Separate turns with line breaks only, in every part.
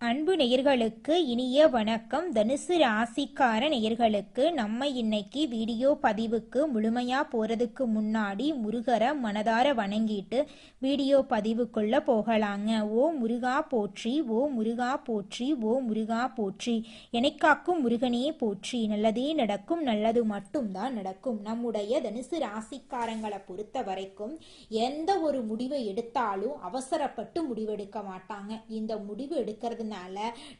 அன்பு நேயர்களுக்கு இனிய வணக்கம். தனுசு ராசிக்கார நேயர்களுக்கு நம்ம இன்னைக்கு வீடியோ பதிவுக்கு முழுமையா போறதுக்கு முன்னாடி முருகரை மனதார வணங்கிட்டு வீடியோ பதிவுக்குள்ள போகலாங்க. ஓ முருகா போற்றி, ஓ முருகா போற்றி, ஓ முருகா போற்றி, எனக்காக்கும் முருகனே போற்றி. நல்லதே நடக்கும், நல்லது மட்டும்தான் நடக்கும். நம்முடைய தனுசு ராசிக்காரங்களை பொறுத்த வரைக்கும் எந்த ஒரு முடிவை எடுத்தாலும் அவசரப்பட்டு முடிவெடுக்க மாட்டாங்க. இந்த முடிவு எடுக்கிறது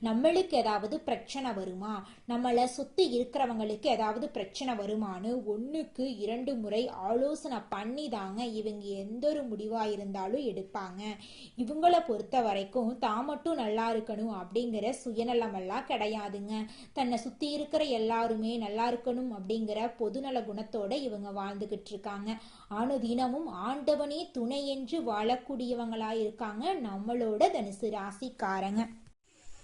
நம்மளுக்கு ஏதாவது பிரச்சனை வருமா, நம்மளை சுத்தி இருக்கிறவங்களுக்கு ஏதாவது பிரச்சனை வருமானு ஒண்ணுக்கு 2 முறை ஆலோசனை பண்ணி தாங்க இவங்க எந்த ஒரு முடிவா இருந்தாலும் எடுப்பாங்க. இவங்களை பொறுத்த வரைக்கும் தான் மட்டும் நல்லா இருக்கணும் அப்படிங்கிற சுயநலம் எல்லாம் கிடையாதுங்க. தன்னை சுத்தி இருக்கிற எல்லாருமே நல்லா இருக்கணும் அப்படிங்கிற பொதுநல குணத்தோட இவங்க வாழ்ந்துகிட்டு இருக்காங்க. அனுதினமும் ஆண்டவனே துணை என்று வாழக்கூடியவங்களா இருக்காங்க நம்மளோட தனுசு ராசிக்காரங்க.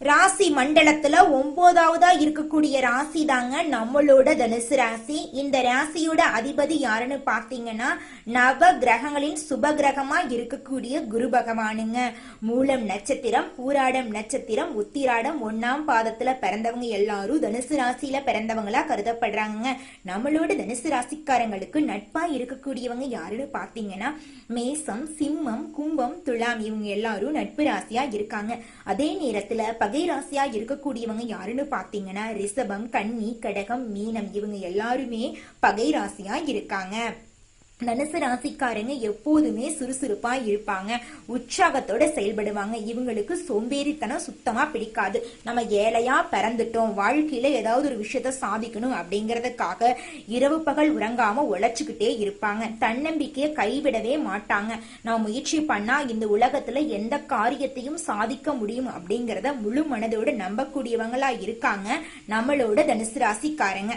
ராசி மண்டலத்துல 9வதா இருக்கக்கூடிய ராசி தாங்க நம்மளோட தனுசு ராசி. இந்த ராசியோட அதிபதி யாருன்னு பாத்தீங்கன்னா நவ கிரகங்களின் சுப கிரகமா இருக்கக்கூடிய குரு பகவானுங்க. மூலம் நட்சத்திரம், பூராடம் நட்சத்திரம், உத்திராடம் 1ஆம் பாதத்துல பிறந்தவங்க எல்லாரும் தனுசு ராசியில பிறந்தவங்களா கருதப்படுறாங்க. நம்மளோட தனுசு ராசிக்காரங்களுக்கு நட்பா இருக்கக்கூடியவங்க யாருன்னு பாத்தீங்கன்னா மேசம், சிம்மம், கும்பம், துலாம் இவங்க எல்லாரும் நட்பு ராசியா இருக்காங்க. அதே நேரத்துல பகை ராசியா இருக்கக்கூடியவங்க யாருன்னு பாத்தீங்கன்னா ரிஷபம், கன்னி, கடகம், மீனம் இவங்க எல்லாருமே பகை ராசியா இருக்காங்க. தனுசு ராசிக்காரங்க எப்போதுமே சுறுசுறுப்பா இருப்பாங்க, உற்சாகத்தோட செயல்படுவாங்க. இவங்களுக்கு சோம்பேறித்தனம் சுத்தமா பிடிக்காது. நம்ம ஏழையா பிறந்துட்டோம், வாழ்க்கையில ஏதாவது ஒரு விஷயத்த சாதிக்கணும் அப்படிங்கறதுக்காக இரவு பகல் உறங்காம உழைச்சுக்கிட்டே இருப்பாங்க. தன்னம்பிக்கையை கைவிடவே மாட்டாங்க. நான் முயற்சி பண்ணா இந்த உலகத்துல எந்த காரியத்தையும் சாதிக்க முடியும் அப்படிங்கறத முழு மனதோட நம்பக்கூடியவங்களா இருக்காங்க நம்மளோட தனுசு ராசிக்காரங்க.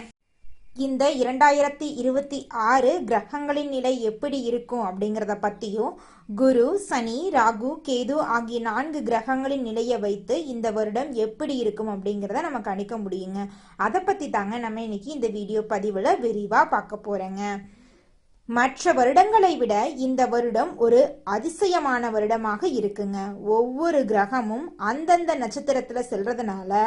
இந்த 2026 கிரகங்களின் நிலை எப்படி இருக்கும் அப்படிங்கிறத பற்றியும், குரு, சனி, ராகு, கேது ஆகிய 4 கிரகங்களின் நிலையை வைத்து இந்த வருடம் எப்படி இருக்கும் அப்படிங்கிறத நம்ம கணிக்க முடியுங்க. அதை பற்றி தாங்க நம்ம இன்னைக்கு இந்த வீடியோ பதிவில் விரிவாக பார்க்க போகிறோங்க. மற்ற வருடங்களை விட இந்த வருடம் ஒரு அதிசயமான வருடமாக இருக்குங்க. ஒவ்வொரு கிரகமும் அந்தந்த நட்சத்திரத்துல செல்றதுனால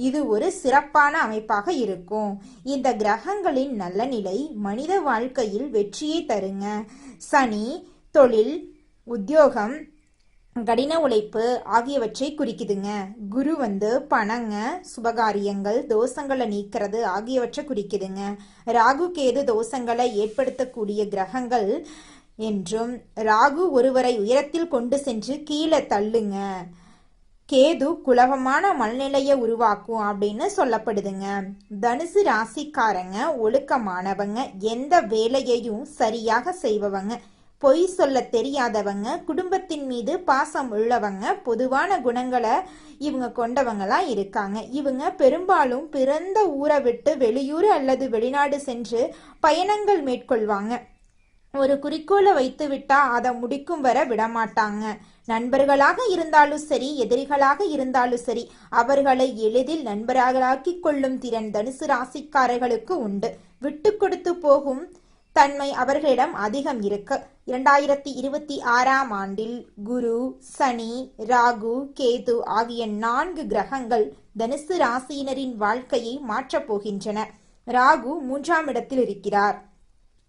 இது ஒரு சிறப்பான அமைப்பாக இருக்கும். இந்த கிரகங்களின் நல்ல நிலை மனித வாழ்க்கையில் வெற்றியை தருங்க. சனி தொழில், உத்தியோகம், கடின உழைப்பு ஆகியவற்றை குறிக்குதுங்க. குரு பணங்க, சுபகாரியங்கள், தோஷங்களை நீக்கிறது ஆகியவற்றை குறிக்குதுங்க. ராகு, கேது தோஷங்களை ஏற்படுத்தக்கூடிய கிரகங்கள் என்றும், ராகு ஒருவரை உயரத்தில் கொண்டு சென்று கீழே தள்ளுங்க, கேது குழப்பமான மனநிலையை உருவாக்கும் அப்படின்னு சொல்லப்படுதுங்க. தனுசு ராசிக்காரங்க ஒழுக்கமானவங்க, எந்த வேலையையும் சரியாக செய்பவங்க, பொய் சொல்ல தெரியாதவங்க, குடும்பத்தின் மீது பாசம் உள்ளவங்க, பொதுவான குணங்களை இவங்க கொண்டவங்களா இருக்காங்க. இவங்க பெரும்பாலும் பிறந்த ஊரை விட்டு வெளியூர் அல்லது வெளிநாடு சென்று பயணங்கள் மேற்கொள்வாங்க. ஒரு குறிக்கோளை வைத்து விட்டா அதை முடிக்கும் வர விடமாட்டாங்க. நண்பர்களாக இருந்தாலும் சரி, எதிரிகளாக இருந்தாலும் சரி, அவர்களை எளிதில் நண்பர்களாக்கி கொள்ளும் திறன் தனுசு ராசிக்காரர்களுக்கு உண்டு. விட்டு கொடுத்து போகும் தன்மை அவர்களிடம் அதிகம் இருக்கு. 2026ஆம் ஆண்டில் குரு, சனி, ராகு, கேது ஆகிய 4 கிரகங்கள் தனுசு ராசியினரின் வாழ்க்கையை மாற்றப் போகின்றன. ராகு 3ஆம் இடத்தில் இருக்கிறார்.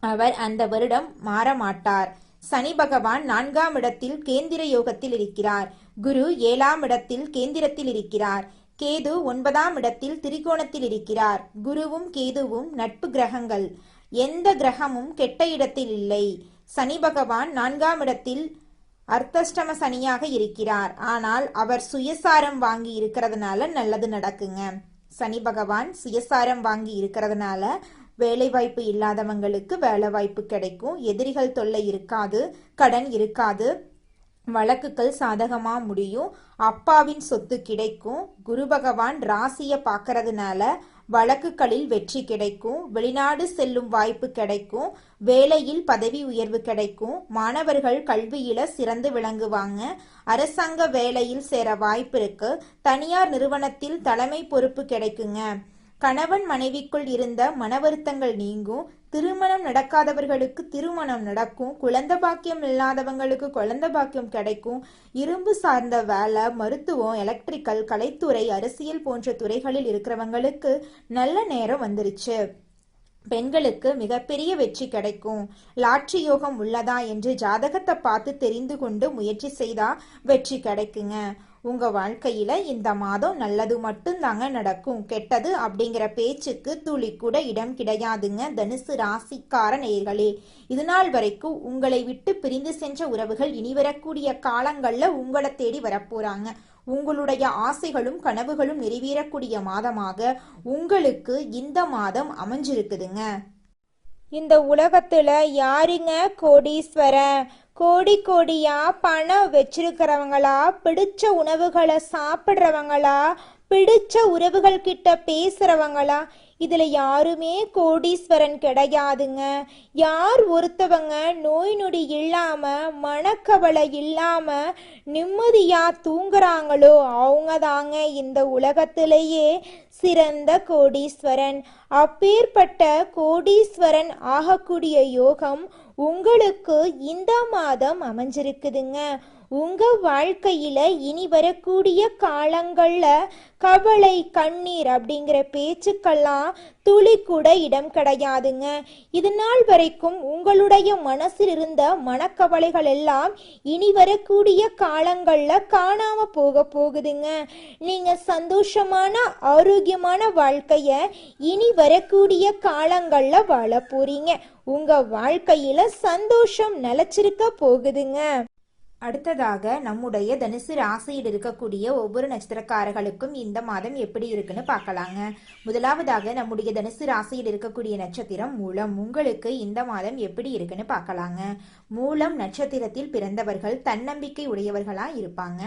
அவர் அந்த வருடம் மாற மாட்டார். சனி பகவான் 4ஆம் இடத்தில் கேந்திர யோகத்தில் இருக்கிறார். குரு 7ஆம் இடத்தில் கேந்திரத்தில் இருக்கிறார். கேது 9ஆம் இடத்தில் திரிகோணத்தில் இருக்கிறார். குருவும் கேதுவும் நட்பு கிரகங்கள். எந்த கிரகமும் கெட்ட இடத்தில் இல்லை. சனி பகவான் 4ஆம் இடத்தில் அர்த்தஷ்டம சனியாக இருக்கிறார். ஆனால் அவர் சுயசாரம் வாங்கி இருக்கிறதுனால நல்லது நடக்குங்க. சனி பகவான் சுயசாரம் வாங்கி இருக்கிறதுனால வேலை வாய்ப்பு இல்லாதவங்களுக்கு வேலை வாய்ப்பு கிடைக்கும். எதிரிகள் தொல்லை இருக்காது, கடன் இருக்காது, வழக்குகள் சாதகமா முடியும், அப்பாவின் சொத்து கிடைக்கும். குரு பகவான் ராசியை பார்க்கறதுனால வழக்குகளில் வெற்றி கிடைக்கும், வெளிநாடு செல்லும் வாய்ப்பு கிடைக்கும், வேலையில் பதவி உயர்வு கிடைக்கும், மாணவர்கள் கல்வியில சிறந்து விளங்குவாங்க, அரசாங்க வேலையில் சேர வாய்ப்பு இருக்கு, தனியார் நிறுவனத்தில் தலைமை பொறுப்பு கிடைக்குங்க. கணவன் மனைவிக்குள் இருந்த மன வருத்தங்கள் நீங்கும், திருமணம் நடக்காதவர்களுக்கு திருமணம் நடக்கும், குழந்தை பாக்கியம் இல்லாதவங்களுக்கு குழந்தை பாக்கியம் கிடைக்கும். இரும்பு சார்ந்த வேலை, மருத்துவம், எலக்ட்ரிக்கல், கலைத்துறை, அரசியல் போன்ற துறைகளில் இருக்கிறவங்களுக்கு நல்ல நேரம் வந்துருச்சு. பெண்களுக்கு மிகப்பெரிய வெற்றி கிடைக்கும். லாட்ரி யோகம் உள்ளதா என்று ஜாதகத்தை பார்த்து தெரிந்து கொண்டு முயற்சி செய்தா வெற்றி கிடைக்குங்க. உங்க வாழ்க்கையில இந்த மாதம் நல்லது மட்டும் தாங்க நடக்கும், கெட்டது அப்படிங்கிற பேச்சுக்கு துளி கூட இடம் கிடையாதுங்க. தனுசு ராசிக்கார நேயர்களே, இது நாள் வரைக்கும் உங்களை விட்டு பிரிந்து சென்ற உறவுகள் இனி வரக்கூடிய காலங்கள்ல உங்களை தேடி வரப்போறாங்க. உங்களுடைய ஆசைகளும் கனவுகளும் நிறைவேறக்கூடிய மாதமாக உங்களுக்கு இந்த மாதம் அமைஞ்சிருக்குதுங்க. இந்த உலகத்துல யாருங்க கோடீஸ்வரன்? கோடி கோடியா பணம் வச்சிருக்கிறவங்களா, பிடிச்ச உணவுகளை சாப்பிட்றவங்களா, பிடிச்ச உறவுகள் கிட்ட பேசுறவங்களா? இதுல யாருமே கோடீஸ்வரன் கிடையாதுங்க. யார் ஒருத்தவங்க நோய் நொடி இல்லாம, மனக்கவலை இல்லாம நிம்மதியா தூங்குறாங்களோ அவங்க தாங்க இந்த உலகத்திலேயே சிறந்த கோடீஸ்வரன். அப்பேற்பட்ட கோடீஸ்வரன் ஆகக்கூடிய யோகம் உங்களுக்கு இந்த மாதம் அமைஞ்சிருக்குதுங்க. உங்க வாழ்க்கையில இனி வரக்கூடிய காலங்கள்ல கவலை, கண்ணீர் அப்படிங்கிற பேச்சுக்கெல்லாம் துளி கூட இடம் கிடையாதுங்க. இது நாள் வரைக்கும் உங்களுடைய மனசில் இருந்த மனக்கவலைகள் எல்லாம் இனி வரக்கூடிய காலங்கள்ல காணாம போகுதுங்க. நீங்க சந்தோஷமான ஆரோக்கியமான வாழ்க்கைய இனி வரக்கூடிய காலங்கள்ல வாழ போறீங்க. உங்க வாழ்க்கையில சந்தோஷம் நிலைச்சிருக்க போகுதுங்க. அடுத்ததாக நம்முடைய தனுசு ராசியில் இருக்கக்கூடிய ஒவ்வொரு நட்சத்திரக்காரர்களுக்கும் இந்த மாதம் எப்படி இருக்குன்னு பார்க்கலாங்க. முதலாவதாக நம்முடைய தனுசு ராசியில் இருக்கக்கூடிய நட்சத்திரம் மூலம். உங்களுக்கு இந்த மாதம் எப்படி இருக்குன்னு பார்க்கலாங்க. மூலம் நட்சத்திரத்தில் பிறந்தவர்கள் தன்னம்பிக்கை உடையவர்களா இருப்பாங்க.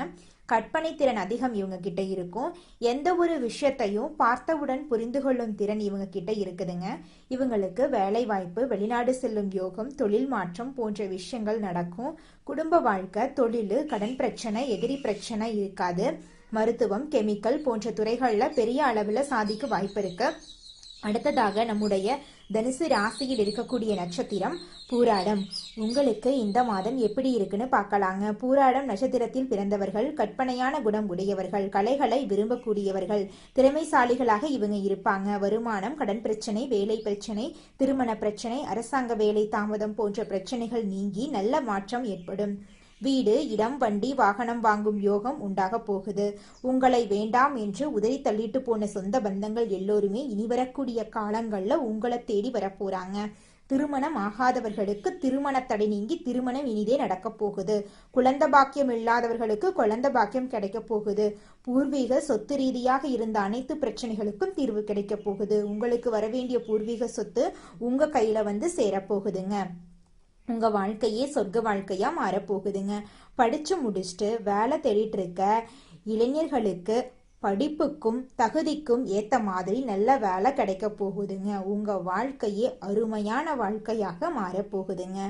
கற்பனை திறன் அதிகம் இவங்க கிட்ட இருக்கும். எந்த ஒரு விஷயத்தையும் பார்த்தவுடன் புரிந்து கொள்ளும் திறன் இவங்க கிட்ட இருக்குதுங்க. இவங்களுக்கு வேலை வாய்ப்பு, வெளிநாடு செல்லும் யோகம், தொழில் மாற்றம் போன்ற விஷயங்கள் நடக்கும். குடும்ப வாழ்க்கை, தொழில், கடன் பிரச்சனை, எதிரி பிரச்சனை இருக்காது. மருத்துவம், கெமிக்கல் போன்ற துறைகளில் பெரிய அளவில் சாதிக்க வாய்ப்பு இருக்கு. அடுத்ததாக நம்முடைய தனுசு ராசியில் இருக்கக்கூடிய நட்சத்திரம் பூராடம். உங்களுக்கு இந்த மாதம் எப்படி இருக்குன்னு பார்க்கலாங்க. பூராடம் நட்சத்திரத்தில் பிறந்தவர்கள் கற்பனையான குணம் உடையவர்கள், கலைகளை விரும்பக்கூடியவர்கள், திறமைசாலிகளாக இவங்க இருப்பாங்க. வருமானம், கடன் பிரச்சனை, வேலை பிரச்சனை, திருமண பிரச்சனை, அரசாங்க வேலை தாமதம் போன்ற பிரச்சனைகள் நீங்கி நல்ல மாற்றம் ஏற்படும். வீடு, இடம், வண்டி, வாகனம் வாங்கும் யோகம் உண்டாக போகுது. உங்களை வேண்டாம் என்று உதறி தள்ளிட்டு போன சொந்த பந்தங்கள் எல்லோருமே இனி வரக்கூடிய காலங்கள்ல உங்களை தேடி வரப்போறாங்க. திருமணம் ஆகாதவர்களுக்கு திருமண தடை நீங்கி திருமணம் இனிதே நடக்க போகுது. குழந்தை பாக்கியம் இல்லாதவர்களுக்கு குழந்தை பாக்கியம் கிடைக்க போகுது. பூர்வீக சொத்து ரீதியாக இருந்த அனைத்து பிரச்சனைகளுக்கும் தீர்வு கிடைக்க போகுது. உங்களுக்கு வரவேண்டிய பூர்வீக சொத்து உங்க கையில சேரப்போகுதுங்க. உங்க வாழ்க்கையே சொர்க்க வாழ்க்கையா மாறப்போகுதுங்க. படிச்சு முடிச்சுட்டு வேலை தேடிட்டு இருக்க இளைஞர்களுக்கு படிப்புக்கும் தகுதிக்கும் ஏத்த மாதிரி நல்ல வேலை கிடைக்க போகுதுங்க. உங்க வாழ்க்கையே அருமையான வாழ்க்கையாக மாறப்போகுதுங்க.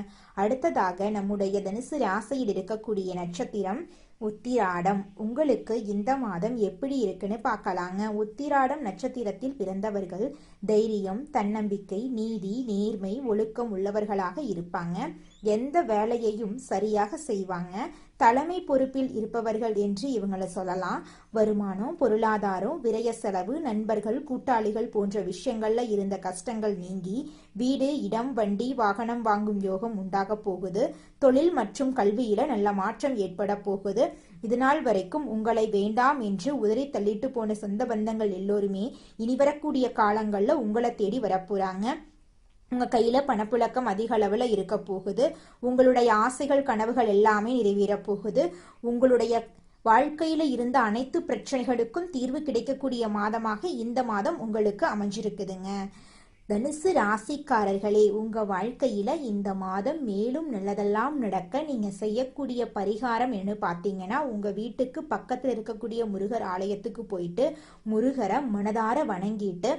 அடுத்ததாக நம்முடைய தனுசு ராசியில் இருக்கக்கூடிய நட்சத்திரம் உத்திராடம். உங்களுக்கு இந்த மாதம் எப்படி இருக்குன்னு பார்க்கலாங்க. உத்திராடம் நட்சத்திரத்தில் பிறந்தவர்கள் தைரியம், தன்னம்பிக்கை, நீதி, நேர்மை, ஒழுக்கம் உள்ளவர்களாக இருப்பாங்க. எந்த வேலையையும் சரியாக செய்வாங்க. தலைமை பொறுப்பில் இருப்பவர்கள் என்று இவங்களை சொல்லலாம். வருமானம், பொருளாதாரம், விரய செலவு, நண்பர்கள், கூட்டாளிகள் போன்ற விஷயங்கள்ல இருந்த கஷ்டங்கள் நீங்கி வீடு, இடம், வண்டி, வாகனம் வாங்கும் யோகம் உண்டாக போகுது. தொழில் மற்றும் கல்வியில நல்ல மாற்றம் ஏற்பட போகுது. இதுநாள் வரைக்கும் உங்களை வேண்டாம் என்று உதறி தள்ளிட்டு போன சொந்த பந்தங்கள் எல்லோருமே இனி வரக்கூடிய காலங்கள்ல உங்களை தேடி வரப்போறாங்க. உங்க கையில பணப்புழக்கம் அதிக அளவுல இருக்க போகுது. உங்களுடைய ஆசைகள், கனவுகள் எல்லாமே நிறைவேற போகுது. உங்களுடைய வாழ்க்கையில இருந்த அனைத்து பிரச்சனைகளுக்கும் தீர்வு கிடைக்கக்கூடிய மாதமாக இந்த மாதம் உங்களுக்கு அமைஞ்சிருக்குதுங்க. தனுசு ராசிக்காரர்களே, உங்க வாழ்க்கையில இந்த மாதம் மேலும் நல்லதெல்லாம் நடக்க நீங்க செய்யக்கூடிய பரிகாரம் என்ன பார்த்தீங்கன்னா, உங்க வீட்டுக்கு பக்கத்துல இருக்கக்கூடிய முருகர் ஆலயத்துக்கு போயிட்டு முருகரை மனதார வணங்கிட்டு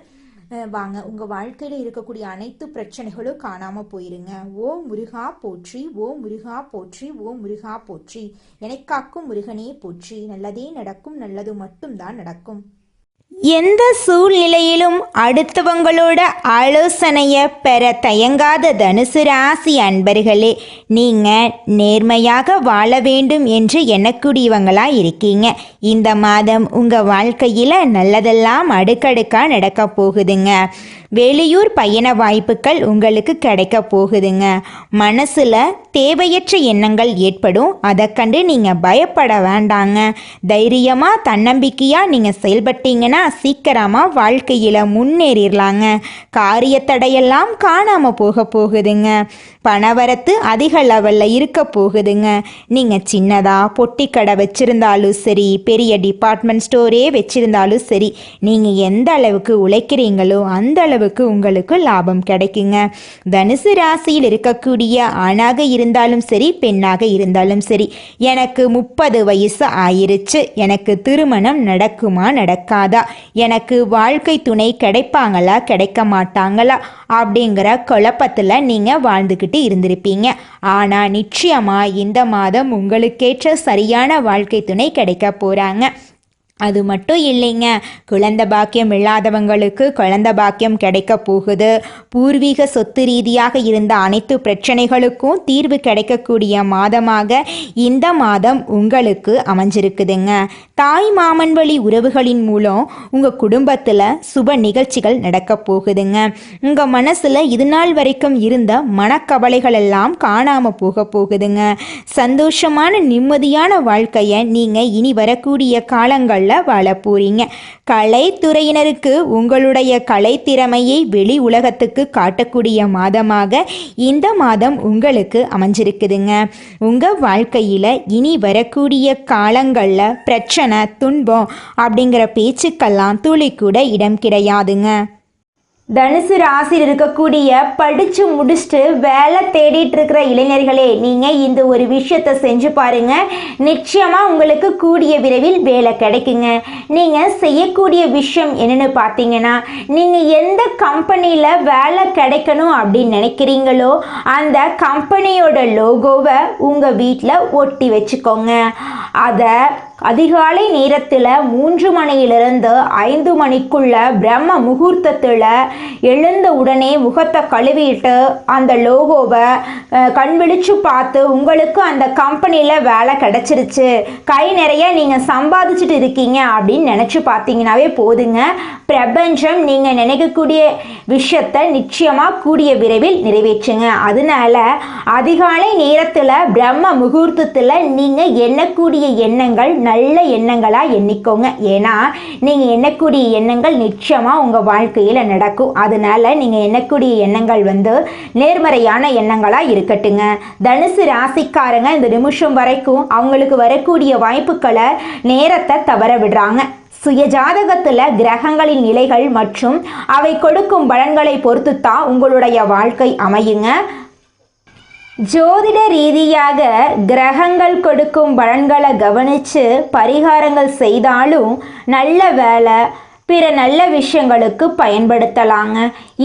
வாங்க. உங்க வாழ்க்கையில இருக்கக்கூடிய அனைத்து பிரச்சனைகளும் காணாம போயிருங்க. ஓ முருகா போற்றி, ஓ முருகா போற்றி, ஓ முருகா போற்றி, எனக்காக்கும் முருகனே போற்றி. நல்லதே நடக்கும், நல்லது மட்டும்தான் நடக்கும். எந்த சூழ்நிலையிலும் அடுத்தவங்களோட ஆலோசனையை பெற தயங்காத தனுசு ராசி அன்பர்களே, நீங்கள் நேர்மையாக வாழ வேண்டும் என்று எண்ணக்கூடியவங்களா இருக்கீங்க. இந்த மாதம் உங்கள் வாழ்க்கையில் நல்லதெல்லாம் அடுக்கடுக்காக நடக்க போகுதுங்க. வெளியூர் பயண வாய்ப்புகள் உங்களுக்கு கிடைக்க போகுதுங்க. மனசில் தேவையற்ற எண்ணங்கள் ஏற்படும், அதை கண்டு நீங்கள் பயப்பட வேண்டாங்க. தைரியமாக தன்னம்பிக்கையாக நீங்கள் செயல்பட்டீங்கன்னா சீக்கிரமாக வாழ்க்கையில் முன்னேறிடலாங்க. காரிய தடையெல்லாம் காணாமல் போக போகுதுங்க. பணவரத்து அதிக லெவலில் இருக்க போகுதுங்க. நீங்கள் சின்னதாக பொட்டி கடை வச்சுருந்தாலும் சரி, பெரிய டிபார்ட்மெண்ட் ஸ்டோரே வச்சுருந்தாலும் சரி, நீங்கள் எந்த அளவுக்கு உழைக்கிறீங்களோ அந்த அளவுக்கு உங்களுக்கு லாபம் கிடைக்குங்க. தனுசு ராசியில் இருக்கக்கூடிய ஆணாக இருந்தாலும் சரி, பெண்ணாக இருந்தாலும் சரி, எனக்கு 30 வயசு ஆயிருச்சு, எனக்கு திருமணம் நடக்குமா நடக்காதா, எனக்கு வாழ்க்கை துணை கிடைப்பாங்களா கிடைக்க மாட்டாங்களா அப்படிங்கிற குழப்பத்தில் நீங்கள் வாழ்ந்துக்கிட்டு இருந்திருப்பீங்க. ஆனால் நிச்சயமாக இந்த மாதம் உங்களுக்கேற்ற சரியான வாழ்க்கை துணை கிடைக்க போகிறாங்க. அது மட்டும் இல்லைங்க, குழந்தை பாக்கியம் இல்லாதவங்களுக்கு குழந்தை பாக்கியம் கிடைக்க போகுது. பூர்வீக சொத்து ரீதியாக இருந்த அனைத்து பிரச்சனைகளுக்கும் தீர்வு கிடைக்கக்கூடிய மாதமாக இந்த மாதம் உங்களுக்கு அமைஞ்சிருக்குதுங்க. தாய் மாமன் வழி உறவுகளின் மூலம் உங்கள் குடும்பத்தில் சுப நிகழ்ச்சிகள் நடக்க போகுதுங்க. உங்கள் மனசில் இது நாள் வரைக்கும் இருந்த மனக்கவலைகள் எல்லாம் காணாமல் போக போகுதுங்க. சந்தோஷமான நிம்மதியான வாழ்க்கையை நீங்கள் இனி வரக்கூடிய காலங்களில் வாழ போறீங்க. கலைத்துறையினருக்கு உங்களுடைய கலை திறமையை வெளி உலகத்துக்கு காட்டக்கூடிய மாதமாக இந்த மாதம் உங்களுக்கு அமைஞ்சிருக்குதுங்க. உங்கள் வாழ்க்கையில் இனி வரக்கூடிய காலங்களில் பிரச்சனை, துன்பம் அப்படிங்கிற பேச்சுக்கெல்லாம் துளி கூட இடம் கிடையாதுங்க. தனுசு ராசியில் இருக்கக்கூடிய படித்து முடிச்சுட்டு வேலை தேடிட்டு இருக்கிற இளைஞர்களே, நீங்கள் இந்த ஒரு விஷயத்தை செஞ்சு பாருங்க, நிச்சயமாக உங்களுக்கு கூடிய விரைவில் வேலை கிடைக்குங்க. நீங்கள் செய்யக்கூடிய விஷயம் என்னென்னு பார்த்தீங்கன்னா, நீங்கள் எந்த கம்பெனியில் வேலை கிடைக்கணும் அப்படின்னு நினைக்கிறீங்களோ அந்த கம்பெனியோட லோகோவை உங்கள் வீட்டில் ஒட்டி வச்சுக்கோங்க. அதை அதிகாலை நேரத்தில் 3 மணியிலிருந்து 5 மணிக்குள்ள பிரம்ம முகூர்த்தத்தில் எழுந்த உடனே முகத்தை கழுவிட்டு அந்த லோகோவை கண் விழிச்சு பார்த்து உங்களுக்கு அந்த கம்பெனியில் வேலை கிடச்சிருச்சு, கை நிறைய நீங்கள் சம்பாதிச்சுட்டு இருக்கீங்க அப்படின்னு நினச்சி பார்த்தீங்கன்னாவே போதுங்க. பிரபஞ்சம் நீங்கள் நினைக்கக்கூடிய விஷயத்தை நிச்சயமாக கூடிய விரைவில் நிறைவேற்றுங்க. அதனால அதிகாலை நேரத்தில் பிரம்ம முகூர்த்தத்தில் நீங்கள் எண்ணக்கூடிய எண்ணங்கள் நல்ல எண்ணங்களாக எண்ணிக்கோங்க. ஏன்னா நீங்கள் எண்ணக்கூடிய எண்ணங்கள் நிச்சயமாக உங்கள் வாழ்க்கையில் நடக்கும். அதனால நீங்கள் எண்ணக்கூடிய எண்ணங்கள் நேர்மறையான எண்ணங்களாக இருக்கட்டுங்க. தனுசு ராசிக்காரங்க இந்த நிமிஷம் வரைக்கும் அவங்களுக்கு வரக்கூடிய வாய்ப்புகளை நேரத்தை தவற விடுறாங்க. சுயஜாதகத்தில் கிரகங்களின் நிலைகள் மற்றும் அவை கொடுக்கும் பலன்களை பொறுத்து தான் உங்களுடைய வாழ்க்கை அமையுங்க. ஜோதிட ரீதியாக கிரகங்கள் கொடுக்கும் பலன்களை கவனித்து பரிகாரங்கள் செய்தாலும் நல்ல வேலை, பிற நல்ல விஷயங்களுக்கு பயன்படுத்தலாங்க.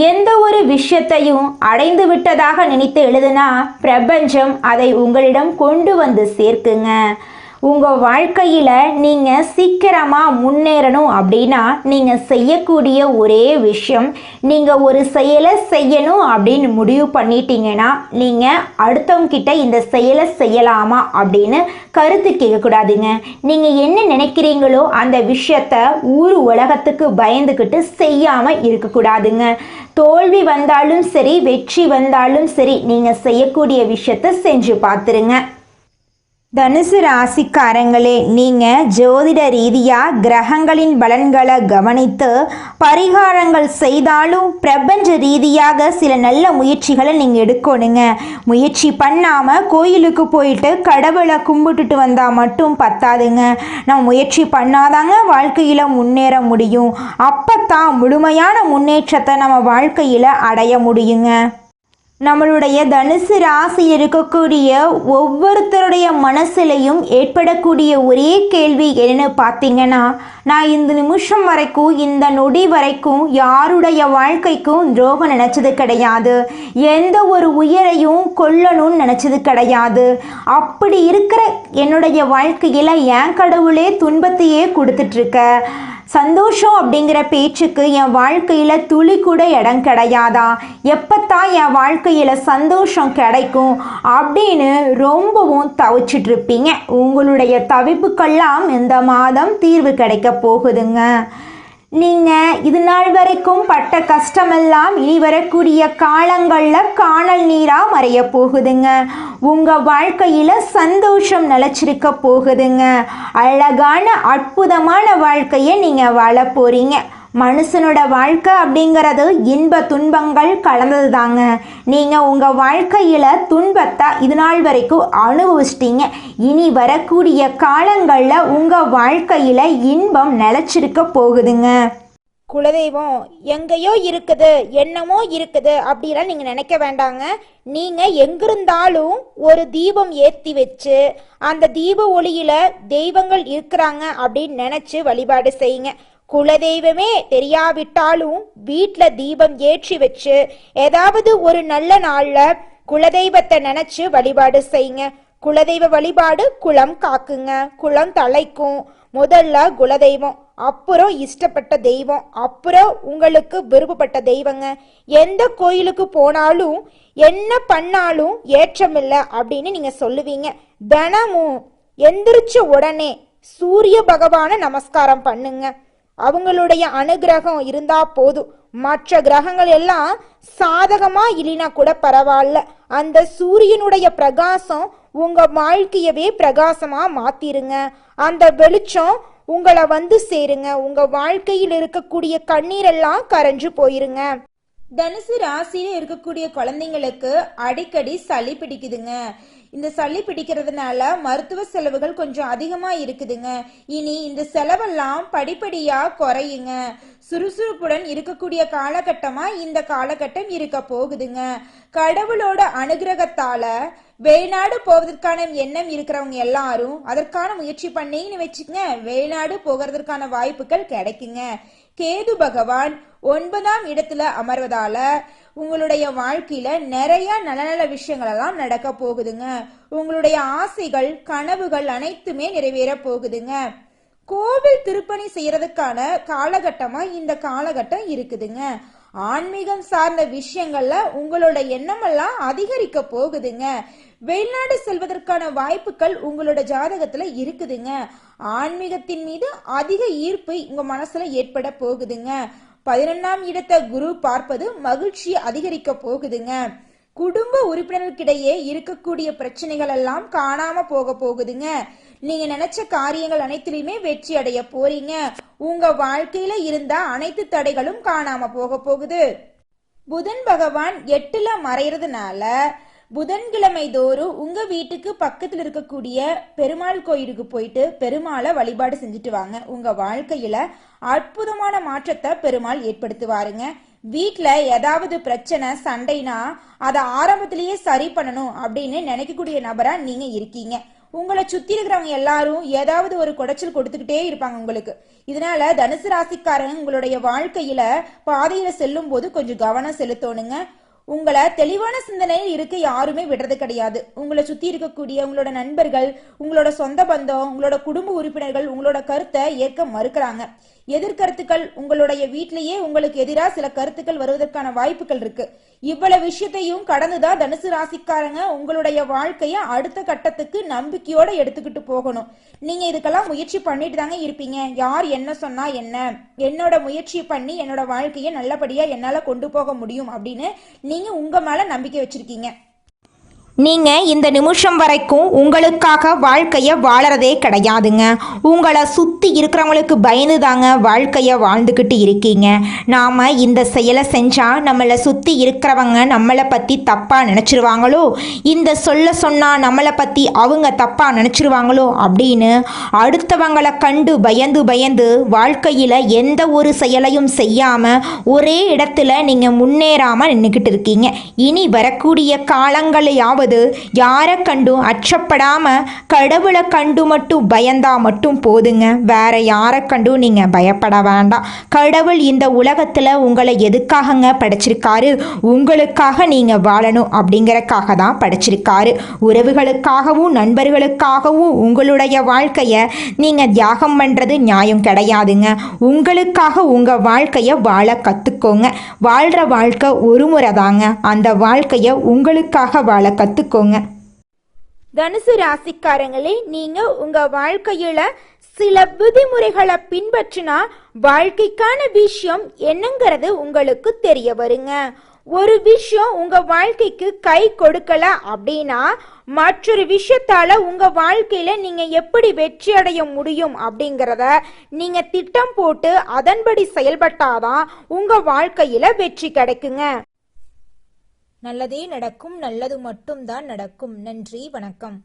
எந்த ஒரு விஷயத்தையும் அடைந்து விட்டதாக நினைத்து எழுதுனா பிரபஞ்சம் அதை உங்களிடம் கொண்டு வந்து சேர்க்குங்க. உங்கள் வாழ்க்கையில் நீங்கள் சீக்கிரமாக முன்னேறணும் அப்படின்னா நீங்கள் செய்யக்கூடிய ஒரே விஷயம், நீங்கள் ஒரு செயலை செய்யணும் அப்படின்னு முடிவு பண்ணிட்டீங்கன்னா நீங்கள் அடுத்தவங்கிட்ட இந்த செயலை செய்யலாமா அப்படின்னு கருத்து கேட்கக்கூடாதுங்க. நீங்கள் என்ன நினைக்கிறீங்களோ அந்த விஷயத்த ஊர் உலகத்துக்கு பயந்துக்கிட்டு செய்யாமல் இருக்கக்கூடாதுங்க. தோல்வி வந்தாலும் சரி, வெற்றி வந்தாலும் சரி, நீங்கள் செய்யக்கூடிய விஷயத்த செஞ்சு பார்த்துருங்க. தனுசு ராசிக்காரங்களே, நீங்கள் ஜோதிட ரீதியாக கிரகங்களின் பலன்களை கவனித்து பரிகாரங்கள் செய்தாலும் பிரபஞ்ச ரீதியாக சில நல்ல முயற்சிகளை நீங்கள் எடுக்கணுங்க. முயற்சி பண்ணாமல் கோயிலுக்கு போயிட்டு கடவுளை கும்பிட்டுட்டு வந்தால் மட்டும் பத்தாதுங்க. நம்ம முயற்சி பண்ணாதாங்க வாழ்க்கையில் முன்னேற முடியும். அப்போ தான் முழுமையான முன்னேற்றத்தை நம்ம வாழ்க்கையில் அடைய முடியுங்க. நம்மளுடைய தனுசு ராசியில் இருக்கக்கூடிய ஒவ்வொருத்தருடைய மனசுலையும் ஏற்படக்கூடிய ஒரே கேள்வி என்னன்னு பார்த்தீங்கன்னா, நான் இந்த நிமிஷம் வரைக்கும், இந்த நொடி வரைக்கும் யாருடைய வாழ்க்கைக்கும் துரோகம் நினச்சது கிடையாது, எந்த ஒரு உயிரையும் கொல்லணும்னு நினச்சது கிடையாது. அப்படி இருக்கிற என்னுடைய வாழ்க்கையில் என் கடவுளே துன்பத்தையே கொடுத்துட்ருக்க, சந்தோஷம் அப்படிங்கிற பேச்சுக்கு என் வாழ்க்கையில் துளி கூட இடம் கிடையாதா, எப்பத்தான் என் வாழ்க்கையில் சந்தோஷம் கிடைக்கும் அப்படின்னு ரொம்பவும் தவிச்சிட்ருப்பீங்க. உங்களுடைய தவிப்புக்கெல்லாம் இந்த மாதம் தீர்வு கிடைக்க போகுதுங்க. நீங்கள் இது நாள் வரைக்கும் பட்ட கஷ்டமெல்லாம் இனி வரக்கூடிய காலங்களில் காணல் நீராக மறைய போகுதுங்க. உங்கள் வாழ்க்கையில் சந்தோஷம் நிலச்சிருக்க போகுதுங்க. அழகான அற்புதமான வாழ்க்கையை நீங்கள் வாழ போகிறீங்க. மனுஷனோட வாழ்க்கை அப்படிங்கிறது இன்ப துன்பங்கள் கலந்தது தாங்க. நீங்கள் உங்கள் வாழ்க்கையில் துன்பத்தை இது நாள் வரைக்கும் அனுபவிச்சிட்டீங்க. இனி வரக்கூடிய காலங்களில் உங்கள் வாழ்க்கையில் இன்பம் நிலச்சிருக்க போகுதுங்க.
குலதெய்வம் எங்கேயோ இருக்குது, என்னமோ இருக்குது அப்படிலாம் நீங்கள் நினைக்க வேண்டாங்க. நீங்கள் எங்கிருந்தாலும் ஒரு தீபம் ஏற்றி வச்சு அந்த தீப ஒளியில் தெய்வங்கள் இருக்கிறாங்க அப்படின்னு நினச்சி வழிபாடு செய்யுங்க. குலதெய்வமே தெரியாவிட்டாலும் வீட்டில் தீபம் ஏற்றி வச்சு ஏதாவது ஒரு நல்ல நாளில் குலதெய்வத்தை நினச்சி வழிபாடு செய்யுங்க. குலதெய்வ வழிபாடு குலம் காக்குங்க, குலம் தலைக்கும். முதல்ல குலதெய்வம், அப்புறம் இஷ்டப்பட்ட தெய்வம், அப்புறம் உங்களுக்கு விருப்பப்பட்ட தெய்வங்க. எந்த கோயிலுக்கு போனாலும் என்ன பண்ணாலும் ஏற்றமில்லை அப்படின்னு நீங்கள் சொல்லுவீங்க. தினமும் எந்திரிச்ச உடனே சூரிய பகவானை நமஸ்காரம் பண்ணுங்க. அவங்களுடைய அனுகிரகம் இருந்தா போதும். மற்ற கிரகங்கள் எல்லாம் சாதகமா இல்லைனா கூட பரவாயில்ல, அந்த சூரியனுடைய பிரகாசம் உங்க வாழ்க்கையவே பிரகாசமா மாத்திருங்க. அந்த வெளிச்சம் உங்களை வந்து சேருங்க. உங்க வாழ்க்கையில் இருக்கக்கூடிய கண்ணீரெல்லாம் கரைஞ்சு போயிருங்க.
தனுசு ராசியில இருக்கக்கூடிய குழந்தைங்களுக்கு அடிக்கடி சளி பிடிக்குதுங்க. இந்த சளி பிடிக்கிறதுனால மருத்துவ செலவுகள் கொஞ்சம் அதிகமா இருக்குதுங்க. இனி இந்த செலவெல்லாம் படிப்படியா குறையுங்க. சுறுசுறுப்புடன் இருக்கக்கூடிய காலகட்டமா இந்த காலகட்டம் இருக்க போகுதுங்க. கடவுளோட அனுகிரகத்தால வெளிநாடு போவதற்கான எண்ணம் இருக்கிறவங்க எல்லாரும் அதற்கான முயற்சி பண்ணின்னு வச்சுக்கங்க, வெளிநாடு போகிறதுக்கான வாய்ப்புகள் கிடைக்குங்க. கேது பகவான் 9ஆம் இடத்துல அமர்வதால உங்களுடைய வாழ்க்கையில நிறைய நல்ல நல்ல விஷயங்கள் எல்லாம் நடக்க போகுதுங்க. உங்களுடைய ஆசைகள் கனவுகள் அனைத்துமே நிறைவேற போகுதுங்க. கோவில் திருப்பணி செய்யறதுக்கான காலகட்டமா இந்த காலகட்டம் இருக்குதுங்க. ஆன்மீகம் சார்ந்த விஷயங்கள்ல உங்களோட எண்ணமெல்லாம் அதிகரிக்க போகுதுங்க. வெளிநாடு செல்வதற்கான வாய்ப்புகள் உங்களோட ஜாதகத்துல இருக்குதுங்க. ஆன்மீகத்தின் மீது அதிக ஈர்ப்பு உங்க மனசுல ஏற்பட போகுதுங்க. 11ஆம் இடத்தை குரு பார்ப்பது மகிழ்ச்சி அதிகரிக்க போகுதுங்க. குடும்ப உறுப்பினர்களுக்கிடையே இருக்கக்கூடிய பிரச்சனைகள் எல்லாம் காணாம போக போகுதுங்க. நீங்க நினைச்ச காரியங்கள் அனைத்திலுமே வெற்றி அடைய போறீங்க. உங்க வாழ்க்கையில இருந்த அனைத்து தடைகளும் காணாம போக போகுது. புதன் பகவான் 8ல மறைறதுனால புதன்கிழமை தோறும் உங்க வீட்டுக்கு பக்கத்துல இருக்கக்கூடிய பெருமாள் கோயிலுக்கு போயிட்டு பெருமாளை வழிபாடு செஞ்சுட்டு வாங்க. உங்க வாழ்க்கையில அற்புதமான மாற்றத்தை பெருமாள் ஏற்படுத்துவாருங்க. வீட்டுல ஏதாவது பிரச்சனை சண்டைனா அதை ஆரம்பத்திலேயே சரி பண்ணணும் அப்படின்னு நினைக்கக்கூடிய நபரா நீங்க இருக்கீங்க. உங்களை சுத்தி இருக்கிறவங்க எல்லாரும் ஏதாவது ஒரு குடைச்சல் கொடுத்துக்கிட்டே இருப்பாங்க உங்களுக்கு. இதனால தனுசு ராசிக்காரங்க உங்களுடைய வாழ்க்கையில பாதையில செல்லும் போது கொஞ்சம் கவனம் செலுத்தணுங்க. உங்களை தெளிவான சிந்தனையில் இருக்க யாருமே விடுறது கிடையாது. உங்களை சுத்தி இருக்கக்கூடிய உங்களோட நண்பர்கள், உங்களோட சொந்த பந்தம், உங்களோட குடும்ப உறுப்பினர்கள் உங்களோட கருத்தை ஏற்க மறுக்கிறாங்க. எதிர்கருத்துக்கள் உங்களுடைய வீட்டிலேயே உங்களுக்கு எதிராக சில கருத்துக்கள் வருவதற்கான வாய்ப்புகள் இருக்கு. இவ்வளவு விஷயத்தையும் கடந்துதான் தனுசு ராசிக்காரங்க உங்களுடைய வாழ்க்கைய அடுத்த கட்டத்துக்கு நம்பிக்கையோட எடுத்துக்கிட்டு போகணும். நீங்க இதுக்கெல்லாம் முயற்சி பண்ணிட்டு தாங்க இருப்பீங்க. யார் என்ன சொன்னா என்ன, என்னோட முயற்சி பண்ணி என்னோட வாழ்க்கைய நல்லபடியா என்னால கொண்டு போக முடியும் அப்படின்னு நீங்க உங்க மேல நம்பிக்கை வச்சிருக்கீங்க.
நீங்கள் இந்த நிமிஷம் வரைக்கும் உங்களுக்காக வாழ்க்கையை வாழறதே கிடையாதுங்க. உங்களை சுற்றி இருக்கிறவங்களுக்கு பயந்து தாங்க வாழ்க்கையை வாழ்ந்துக்கிட்டு இருக்கீங்க. நாம் இந்த செயலை செஞ்சால் நம்மளை சுற்றி இருக்கிறவங்க நம்மளை பற்றி தப்பாக நினச்சிருவாங்களோ, இந்த சொன்னால் நம்மளை பற்றி அவங்க தப்பாக நினச்சிருவாங்களோ அப்படின்னு அடுத்தவங்களை கண்டு பயந்து பயந்து வாழ்க்கையில் எந்த ஒரு செயலையும் செய்யாமல் ஒரே இடத்துல நீங்கள் முன்னேறாமல் நின்றுக்கிட்டு இருக்கீங்க. இனி வரக்கூடிய காலங்களையாவது
அதாவது யாரை கண்டும் அச்சப்படாம கடவுளை கண்டு மட்டும் பயந்தா மட்டும் போதுங்க. வேற யாரை கண்டும் நீங்க பயப்பட வேண்டாம். கடவுள் இந்த உலகத்துல உங்களை எதுக்காகங்க படைச்சிருக்காரு? உங்களுக்காக நீங்க வாழணும் அப்படிங்கறக்காக தான் படைச்சிருக்காரு. உறவுகளுக்காகவும் நண்பர்களுக்காகவும் உங்களுடைய வாழ்க்கைய நீங்க தியாகம் பண்றது நியாயம் கிடையாதுங்க. உங்களுக்காக உங்க வாழ்க்கைய வாழ கத்துக்கோங்க. வாழ்ற வாழ்க்கை ஒரு முறை தாங்க. அந்த வாழ்க்கைய உங்களுக்காக வாழ கத்துக்கோங்க.
தனுசு ராசிக்காரங்களே, நீங்க உங்க வாழ்க்கையில சில விதிமுறைகளை பின்பற்றினா வாழ்க்கைக்கான விஷயம் என்னங்கிறது உங்களுக்கு தெரிய வருங்க. ஒரு விஷயம் உங்க வாழ்க்கைக்கு கை கொடுக்கல அப்படின்னா மற்றொரு விஷயத்தால உங்க வாழ்க்கையில நீங்க எப்படி வெற்றி அடைய முடியும் அப்படிங்கிறத நீங்க திட்டம் போட்டு அதன்படி செயல்பட்டாதான் உங்க வாழ்க்கையில வெற்றி கிடைக்குங்க.
நல்லதே நடக்கும், நல்லது மட்டும்தான் நடக்கும். நன்றி, வணக்கம்.